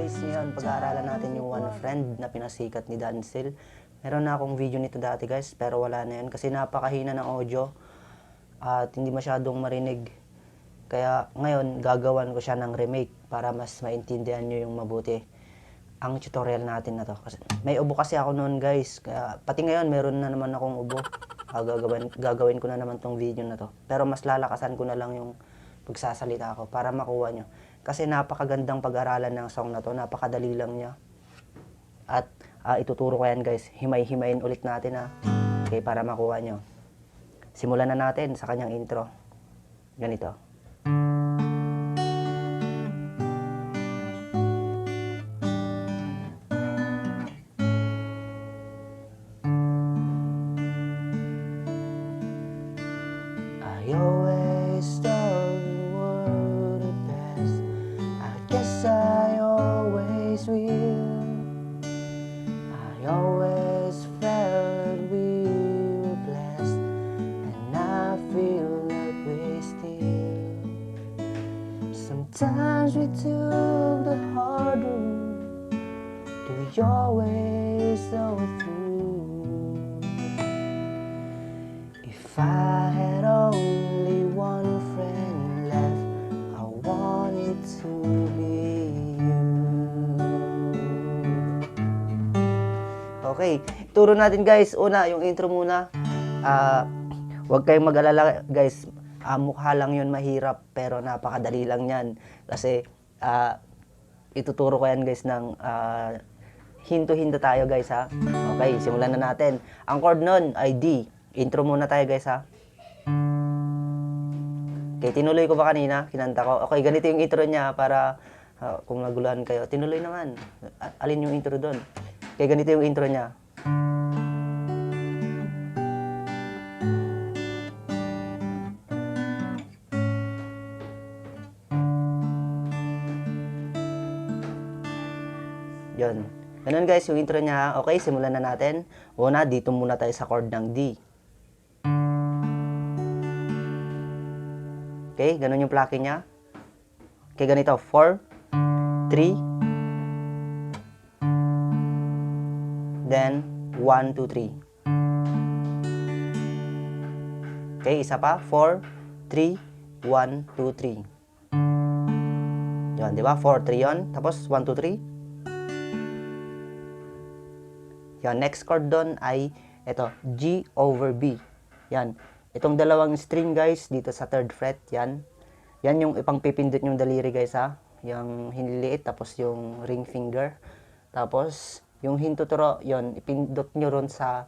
guys, ngayon pag-aaralan natin yung One Friend na pinasikat ni Dancil. Meron na akong video nito dati guys, pero wala na yun kasi napakahina ng audio at hindi masyadong marinig. Kaya ngayon gagawan ko siya ng remake para mas maintindihan nyo yung mabuti ang tutorial natin na to. Kasi may ubo kasi ako noon guys, kaya pati ngayon meron na naman akong ubo. Gagawin ko na naman tong video na to. Pero mas lalakasan ko na lang yung pagsasalita ko para makuha nyo. Kasi napakagandang pag-aralan ng song na to, napakadali lang niya. At ituturo ko yan guys, himay-himayin ulit natin okay, para makuha nyo. Simulan na natin sa kanyang intro. Ganito. I always thought you were the best. I guess I always will. I always felt we were blessed, and I feel like we still. Sometimes we took the hard route to your ways so through. If I had only one friend left, I want it to be you. Okay, turo natin guys. Una, yung intro muna. Huwag kayong mag-alala guys. Mukha lang yun mahirap, pero napakadali lang yan. Kasi ituturo ko yan guys ng hinto-hinto tayo guys ha. Okay, simulan na natin. Ang chord nun ay D. Intro muna tayo guys ha. Okay, tinuloy ko ba kanina? Kinanta ko. Okay, ganito yung intro niya para kung naguluhan kayo. Tinuloy naman. Alin yung intro doon? Okay, ganito yung intro niya. Yun. Ganun guys yung intro niya. Okay, simulan na natin. Una, dito muna tayo sa chord ng D. Okay, ganun yung plucking niya. Okay, ganito. 4, 3, then 1, 2, 3. Okay, isa pa. 4, 3, 1, 2, 3. Yun, di ba? 4, 3 yun. Tapos 1, 2, 3. Yan, next chord doon ay ito, G over B. Yan. Itong dalawang string guys dito sa 3rd fret, yan. Yan yung ipangpipindot yung daliri guys ha. Yung hiniliit tapos yung ring finger. Tapos yung hintuturo, yon ipindot nyo ron sa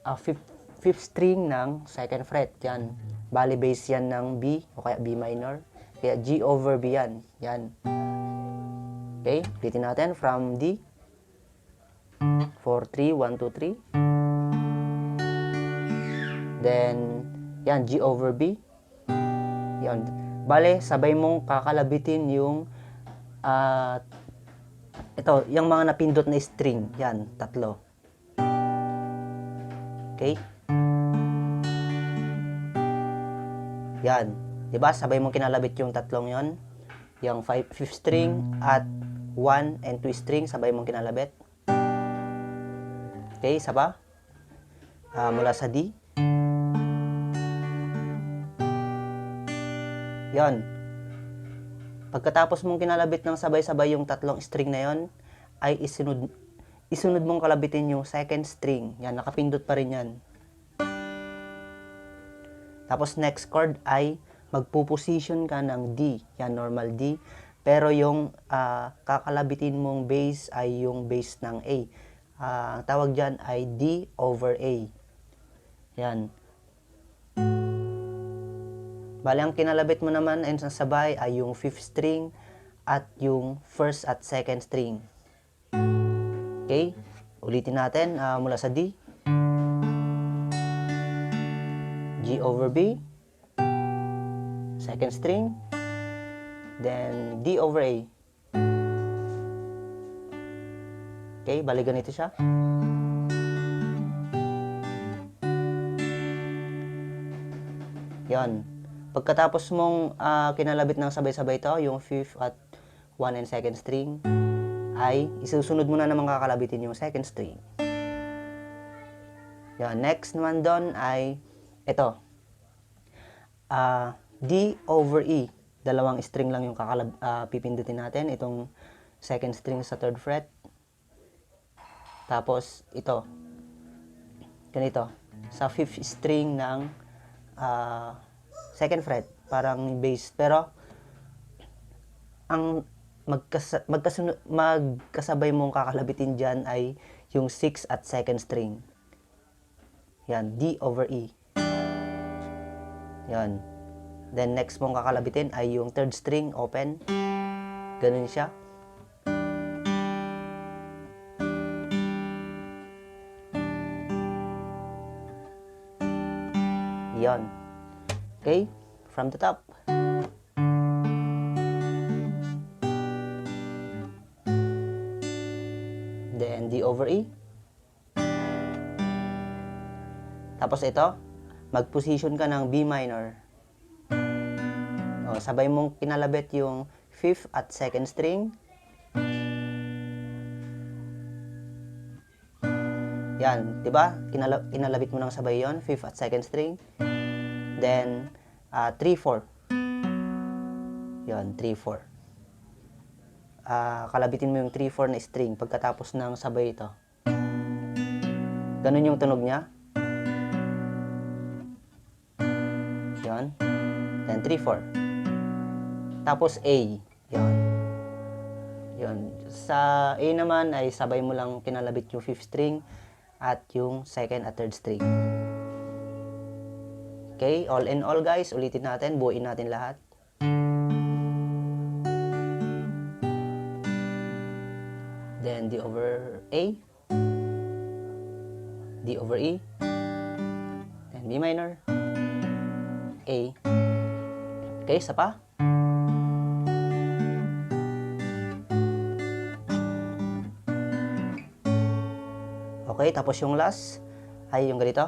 5th string ng 2nd fret. Yan. Bali base yan ng B o kaya B minor. Kaya G over B yan. Yan. Okay, ulitin natin from D. 4, 3, 1, 2, 3. Then, yan, G over B. Yan. Bale, sabay mong kakalabitin yung ito, yung mga napindot na string. Yan, 3. Okay? Yan. Diba? Sabay mong kinalabit yung 3 yon. Yung 5th string at 1 and 2 string, sabay mong kinalabit. Okay, isa pa. Mula sa D. Yon. Pagkatapos mong kinalabit ng sabay-sabay yung 3 string na yon, ay isunod mong kalabitin yung 2nd string. Yan, nakapindot pa rin yan. Tapos next chord ay magpo-position ka ng D. Yan, normal D. Pero yung kakalabitin mong bass ay yung bass ng A. Ang tawag dyan ay D over A. Yan. Bali, ang kinalabit mo naman ay sabay ay yung 5th string at yung 1st at 2nd string. Okay? Ulitin natin mula sa D. G over B. 2nd string. Then D over A. Okay? Bali, ganito siya. Yan. Pagkatapos mong kinalabit ng sabay-sabay to, yung 5th at 1 and 2nd string, ay isusunod mo na naman kakalabitin yung second string. Yan, next naman doon ay ito. D over E. Dalawang string lang yung pipindutin natin. Itong second string sa third fret. Tapos ito. Ganito. Sa fifth string ng second fret. Parang bass. Pero ang magkasabay mong kakalabitin dyan ay yung 6 at second string. Yan, D over E. Yan. Then next mong kakalabitin ay yung third string, open. Ganun siya. Yan. Okay? From the top. Then D over E. Tapos ito, mag-position ka ng B minor. O, sabay mong kinalabit yung 5th at 2nd string. Yan, 'di ba? Kinalabit mo nang sabay 'yon, 5th at 2nd string. Then 3/4. Yan, 3/4. Kalabitin mo yung 3/4 na string pagkatapos ng sabay ito. Ganun yung tunog niya. Yan. Then 3/4. Tapos A. Yan. Yan. Sa A naman ay sabay mo lang kinalabit yung 5th string at yung 2nd at 3rd string. Okay, all in all guys, ulitin natin, buuin natin lahat. Then D over A, D over E, then B minor, A. Okay, isa pa. Okay, tapos yung last ay yung ganito.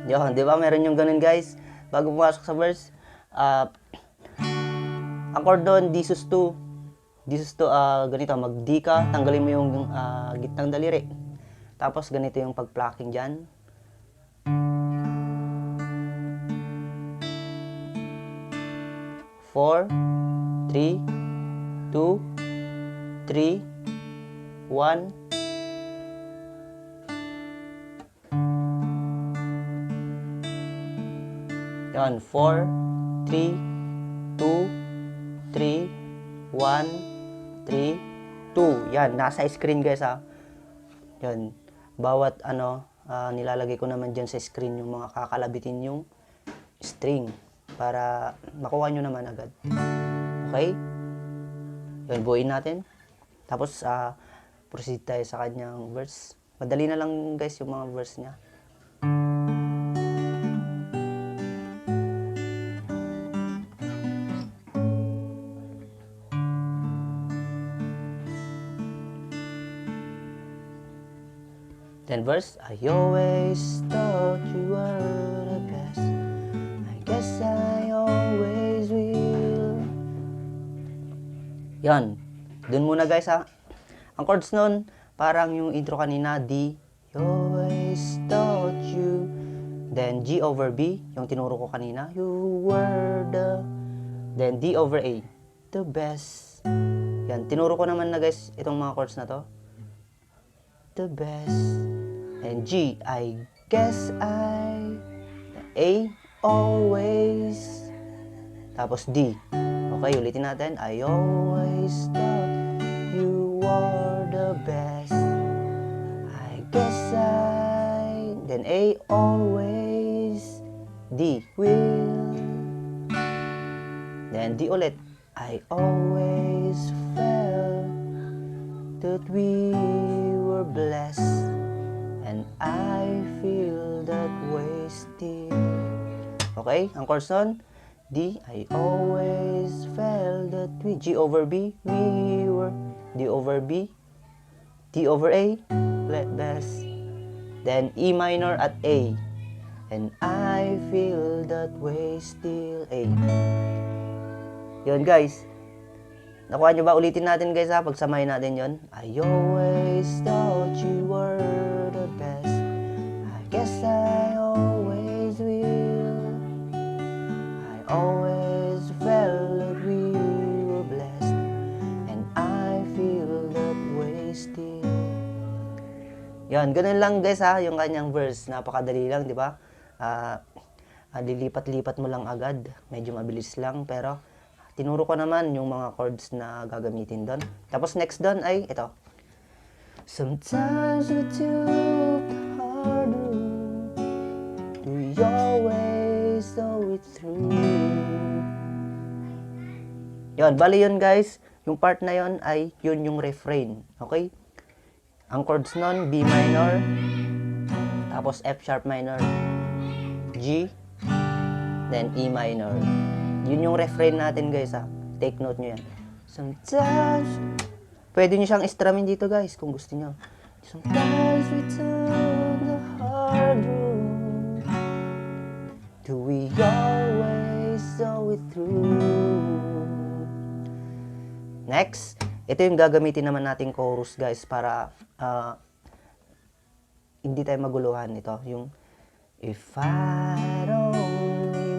Yun, di ba? Meron yung ganun guys. Bago pumasok sa verse, ang chord doon, D sus2. D sus2, ganito, mag-D ka, tanggalin mo yung gitnang daliri. Tapos ganito yung pag-plucking dyan. Four, 3, 2, 3, 1. Yan, 4, 3, 2, 3, 1, 3, 2. Yan, nasa screen guys ha. Yan, bawat nilalagay ko naman dyan sa screen yung mga kakalabitin yung string para makuha nyo naman agad. Okay? Yan, buuin natin. Tapos, proceed tayo sa kanyang verse. Madali na lang guys yung mga verse niya. Then verse, I always thought you were the best. I guess I always will. Yan. Dun muna guys ha. Ang chords nun, parang yung intro kanina, D. I always thought you. Then G over B, yung tinuro ko kanina. You were the. Then D over A. The best. Yan. Tinuro ko naman na guys, itong mga chords na to. The best. And G, I guess I. A, always. Tapos D. Okay, ulitin natin. I always thought you were the best. I guess I. Then A, always. D, will. Then D ulit. I always felt that we were blessed. And I feel that way still. Okay, ang chords nun, D, I always felt that we, G over B, we were, D over B, D over A, best. Then E minor at A, and I feel that way still, A. Yun guys. Nakuha nyo ba? Ulitin natin guys ha. Pagsamahin natin yon. I always thought you were the best. I guess I always will. I always felt that we were blessed. And I feel that way still. Yan, ganun lang guys ha. Yung kanyang verse. Napakadali lang, di ba? Lilipat-lipat mo lang agad. Medyo mabilis lang, pero tinuro ko naman yung mga chords na gagamitin doon. Tapos next doon ay ito. Sometimes we took the hard route. Do you always saw it through? Yun, bali yun guys. Yung part na yun ay yun yung refrain. Okay? Ang chords nun, B minor, tapos F sharp minor, G, then E minor. Yun yung refrain natin guys ha. Take note nyo yan. Sometimes, pwede nyo siyang istramin dito guys kung gusto nyo. Sometimes we took the hard route. Do we always saw it through? Next, ito yung gagamitin naman nating chorus guys para hindi tayo maguluhan. Ito, yung if I don't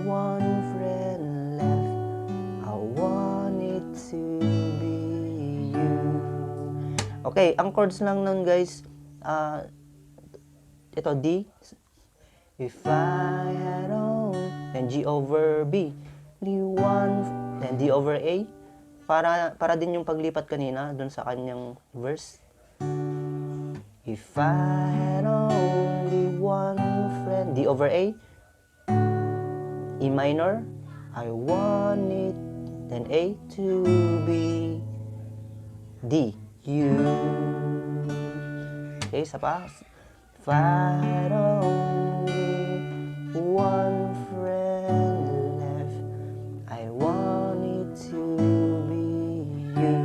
one friend left, I want it to be you. Okay, ang chords lang nun guys, ito D, if I had all, then G over B, then D over A, para din yung paglipat kanina dun sa kanyang verse. If I had only one friend, D over A, E minor, I want it, then A to be D, you. Okay, isa pa. If I had only one friend left, I want it to be you.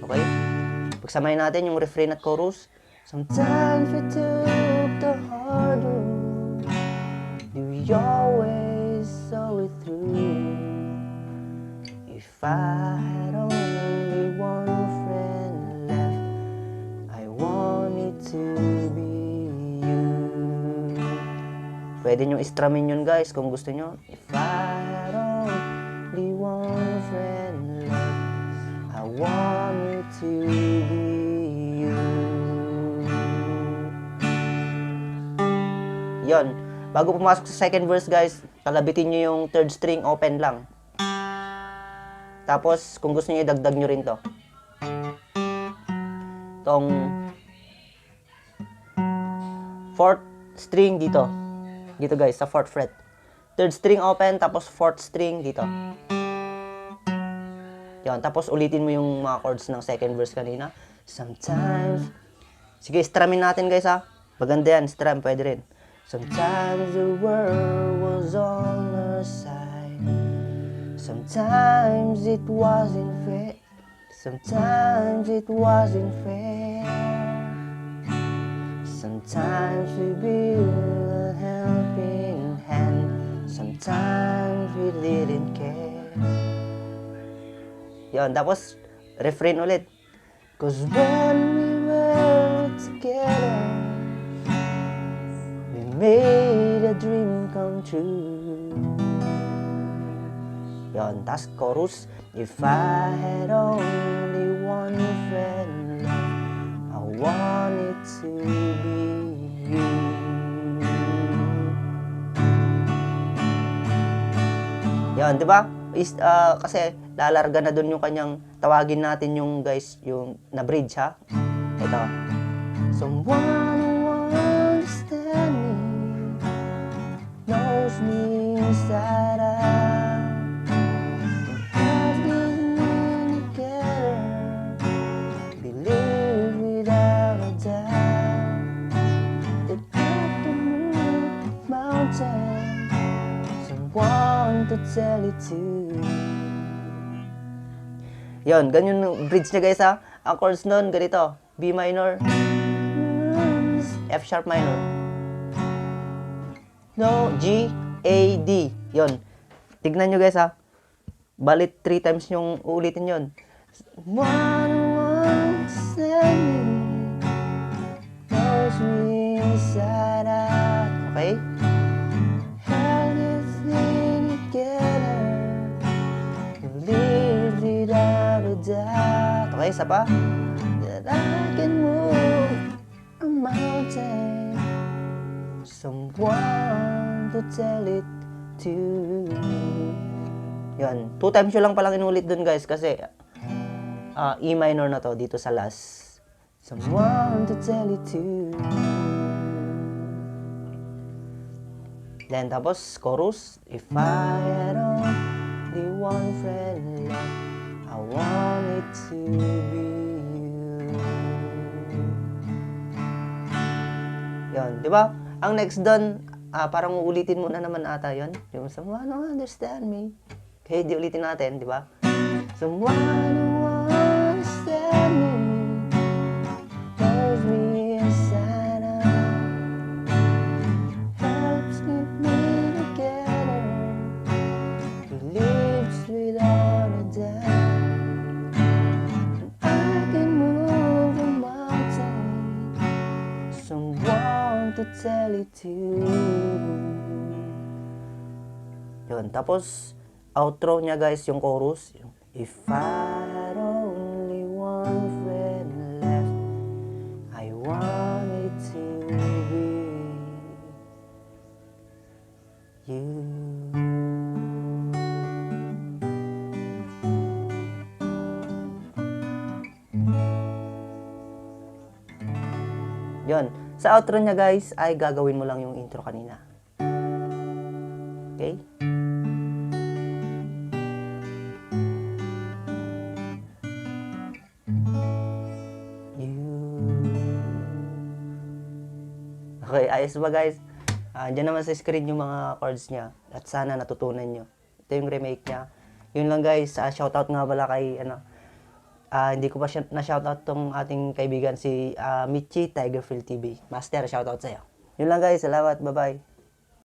Okay? Pagsamahin natin yung refrain at chorus. Sometimes we took the hard route. Do you always saw it through? If I had only one friend left, I want it to be you. Pwede nyo istramin yun guys kung gusto nyo. If I had only one friend left, I want it to be you. Yon. Bago pumasok sa second verse guys, kalabitin nyo yung third string open lang. Tapos, kung gusto nyo, idagdag nyo rin to. Tong fourth string dito. Dito guys, sa fourth fret. Third string open, tapos fourth string dito. Yon. Tapos, ulitin mo yung mga chords ng second verse kanina. Sometimes. Sige, strumin natin guys ha. Maganda yan, strum, pwede rin. Sometimes the world was on our side. Sometimes it wasn't fair. Sometimes it wasn't fair. Sometimes we built a helping hand. Sometimes we didn't care. Yan, tapos refrain ulit. 'Cause when we were together, made a dream come true. Yon, tas chorus. If I had only one friend left, I want it to be you. Yon, di ba? Kasi lalarga na dun yung kanyang, tawagin natin yung guys, yung na bridge ha. Ito. Someone who understands me, knows me inside out, has been together, believe without a doubt, that I can move mountains, someone to tell it to. Yon, ganyan yung bridge niya guys ha. Ang chords nun, ganito, B minor, F sharp minor, No, G, A, D. Yun. Tignan nyo guys ha. Balit 3 times yung uulitin yun. One wants me, knows me inside out. Okay? Held this thing together, live without a doubt. Okay, isa pa. That I can move a mountain, someone to tell it to. Yan. 2 times yun lang palang inulit dun guys kasi E minor na to dito sa last. Someone to tell it to. Then tapos chorus. If I had only one friend left, I want it to be you. Yan, di ba? Ang next dun, parang uulitin mo na naman ata yun. Yung someone who understand me. Okay, di ulitin natin, di ba? Someone who understand me, knows me inside out, helps keep me together, lives without a doubt. And I can move a mountain, someone to tell it to. Yun, tapos outro niya guys, yung chorus. If I had only one friend left, I want it to be you. Yun. Sa outro niya guys, ay gagawin mo lang yung intro kanina. Okay? Okay, ayos ba guys? Diyan naman sa screen yung mga chords niya. At sana natutunan nyo. Ito yung remake niya. Yun lang guys, shoutout nga pala kay, hindi ko pa na-shoutout tong ating kaibigan si Michi, Tigerfield TV. Master, shoutout sa'yo. Yun lang guys, salamat, bye-bye.